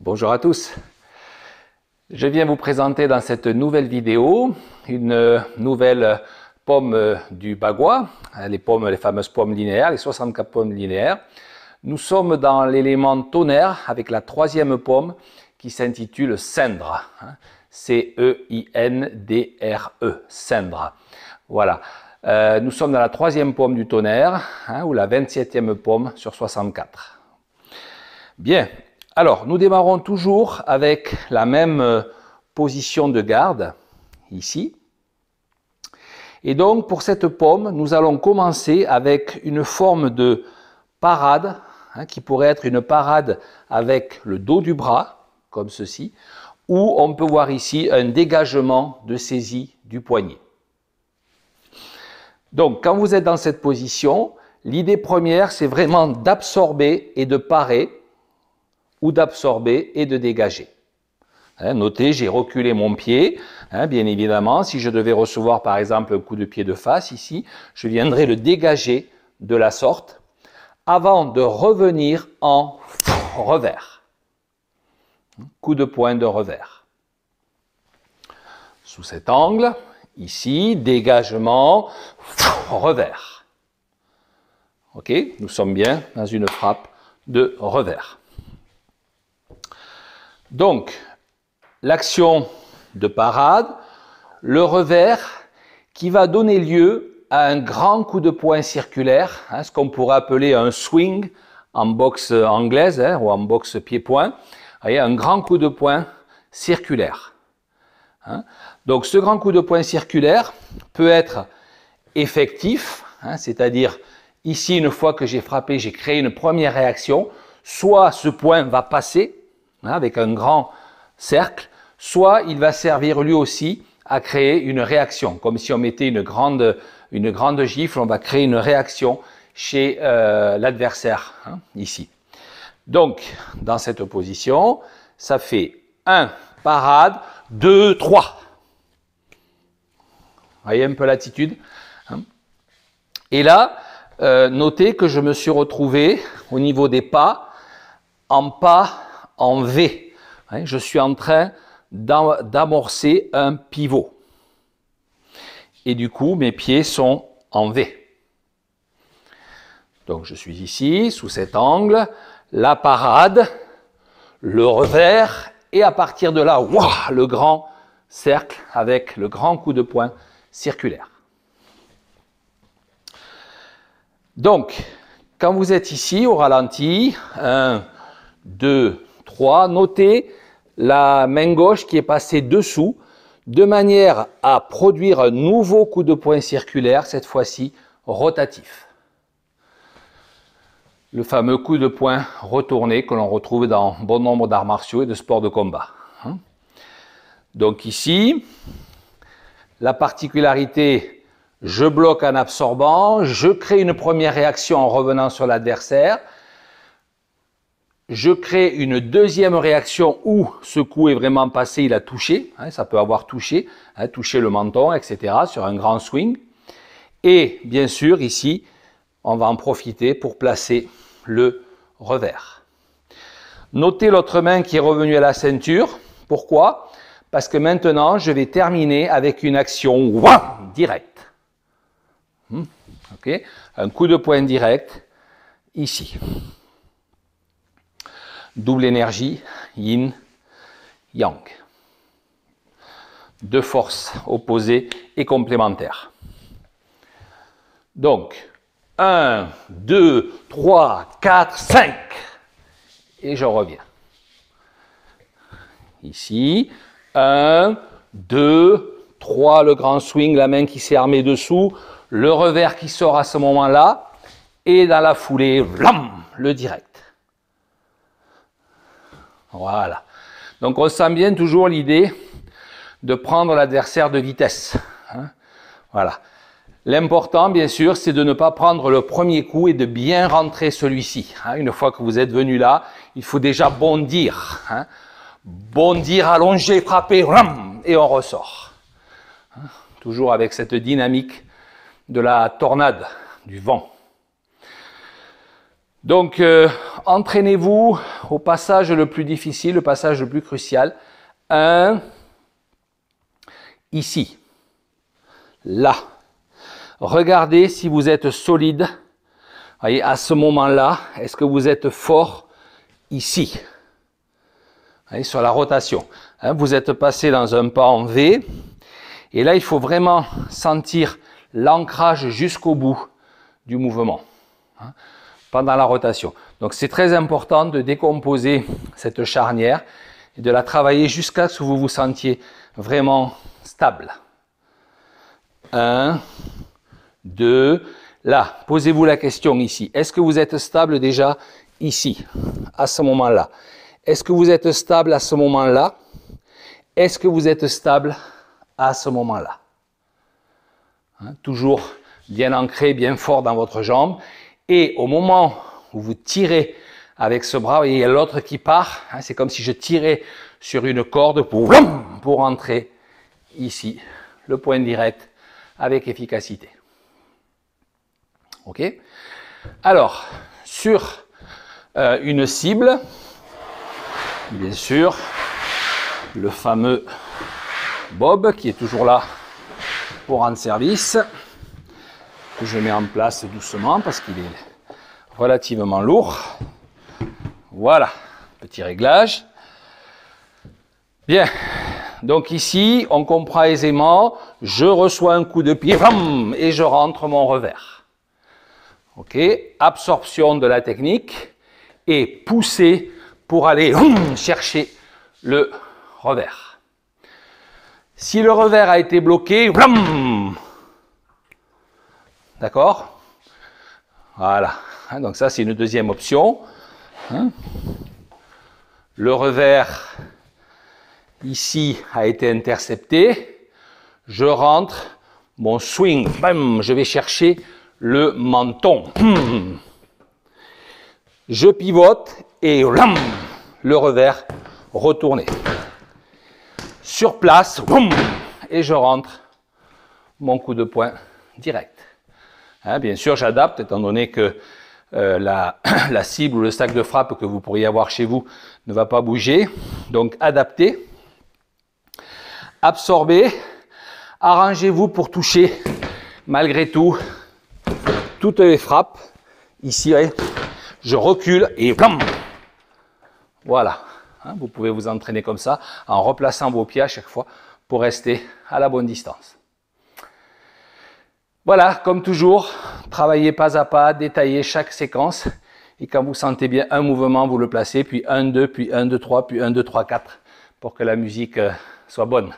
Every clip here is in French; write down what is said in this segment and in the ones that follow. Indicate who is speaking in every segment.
Speaker 1: Bonjour à tous. Je viens vous présenter dans cette nouvelle vidéo une nouvelle pomme du bagua, les fameuses pommes linéaires, les 64 pommes linéaires. Nous sommes dans l'élément tonnerre avec la troisième pomme qui s'intitule cendre. C-E-I-N-D-R-E, cendre. Voilà. Nous sommes dans la troisième pomme du tonnerre, ou la 27e pomme sur 64. Bien. Alors, nous démarrons toujours avec la même position de garde, ici. Et donc, pour cette pomme, nous allons commencer avec une forme de parade, qui pourrait être une parade avec le dos du bras, comme ceci, ou on peut voir ici un dégagement de saisie du poignet. Donc, quand vous êtes dans cette position, l'idée première, c'est vraiment d'absorber et de parer, ou d'absorber et de dégager. Notez, j'ai reculé mon pied, bien évidemment, si je devais recevoir par exemple un coup de pied de face ici, je viendrais le dégager de la sorte avant de revenir en revers. Coup de poing de revers. Sous cet angle, ici, dégagement, revers. Ok, nous sommes bien dans une frappe de revers. Donc, l'action de parade, le revers qui va donner lieu à un grand coup de poing circulaire, ce qu'on pourrait appeler un swing en boxe anglaise ou en boxe pied-point. Vous voyez, un grand coup de poing circulaire. Donc, ce grand coup de poing circulaire peut être effectif, c'est-à-dire ici, une fois que j'ai frappé, j'ai créé une première réaction, soit ce poing va passer, avec un grand cercle, soit il va servir lui aussi à créer une réaction, comme si on mettait une grande gifle, on va créer une réaction chez l'adversaire, ici. Donc, dans cette position, ça fait 1, parade, 2, 3. Vous voyez un peu l'attitude. Et là, notez que je me suis retrouvé au niveau des pas en V. Je suis en train d'amorcer un pivot. Et du coup, mes pieds sont en V. Donc, je suis ici, sous cet angle, la parade, le revers, et à partir de là, wow, le grand cercle avec le grand coup de poing circulaire. Donc, quand vous êtes ici, au ralenti, 1, 2, 3, notez la main gauche qui est passée dessous de manière à produire un nouveau coup de poing circulaire, cette fois-ci rotatif. Le fameux coup de poing retourné que l'on retrouve dans bon nombre d'arts martiaux et de sports de combat. Donc ici, la particularité, je bloque en absorbant, je crée une première réaction en revenant sur l'adversaire, je crée une deuxième réaction où ce coup est vraiment passé, il a touché, ça peut avoir touché, touché le menton, etc., sur un grand swing. Et bien sûr, ici, on va en profiter pour placer le revers. Notez l'autre main qui est revenue à la ceinture. Pourquoi? Parce que maintenant, je vais terminer avec une action directe. Okay. Un coup de poing direct, ici. Double énergie, yin, yang. Deux forces opposées et complémentaires. Donc, 1, 2, 3, 4, 5. Et je reviens. Ici, 1, 2, 3, le grand swing, la main qui s'est armée dessous, le revers qui sort à ce moment-là, et dans la foulée, vlam, le direct. Voilà. Donc on sent bien toujours l'idée de prendre l'adversaire de vitesse. Voilà. L'important, bien sûr, c'est de ne pas prendre le premier coup et de bien rentrer celui-ci. Une fois que vous êtes venu là, il faut déjà bondir. Bondir, allonger, frapper, et on ressort. Toujours avec cette dynamique de la tornade, du vent. Donc, entraînez-vous au passage le plus difficile, le passage le plus crucial. 1, ici, là. Regardez si vous êtes solide. Voyez, à ce moment-là, est-ce que vous êtes fort ici? Voyez, sur la rotation. Hein, vous êtes passé dans un pas en V. Et là, il faut vraiment sentir l'ancrage jusqu'au bout du mouvement. Hein, pendant la rotation. Donc c'est très important de décomposer cette charnière et de la travailler jusqu'à ce que vous vous sentiez vraiment stable. 1, 2, là, posez-vous la question ici. Est-ce que vous êtes stable déjà ici, à ce moment-là? Est-ce que vous êtes stable à ce moment-là? Est-ce que vous êtes stable à ce moment-là? Hein, toujours bien ancré, bien fort dans votre jambe. Et au moment où vous tirez avec ce bras, il y a l'autre qui part. Hein, c'est comme si je tirais sur une corde pour entrer ici, le point direct avec efficacité. Ok? Alors, sur une cible, bien sûr, le fameux Bob qui est toujours là pour rendre service, que je mets en place doucement parce qu'il est relativement lourd. Voilà, petit réglage. Bien, donc ici, on comprend aisément, je reçois un coup de pied et je rentre mon revers. Ok, absorption de la technique et pousser pour aller chercher le revers. Si le revers a été bloqué, d'accord? Voilà, donc ça c'est une deuxième option. Le revers ici a été intercepté. Je rentre, mon swing, je vais chercher le menton. Je pivote et le revers retourné. Sur place, et je rentre mon coup de poing direct. Hein, bien sûr, j'adapte étant donné que la cible ou le sac de frappe que vous pourriez avoir chez vous ne va pas bouger. Donc, adaptez, absorbez, arrangez-vous pour toucher malgré tout toutes les frappes. Ici, je recule et voilà. Hein, vous pouvez vous entraîner comme ça en replaçant vos pieds à chaque fois pour rester à la bonne distance. Voilà, comme toujours, travaillez pas à pas, détaillez chaque séquence. Et quand vous sentez bien un mouvement, vous le placez, puis 1, 2, puis 1, 2, 3, puis 1, 2, 3, 4, pour que la musique soit bonne.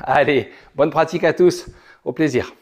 Speaker 1: Allez, bonne pratique à tous, au plaisir.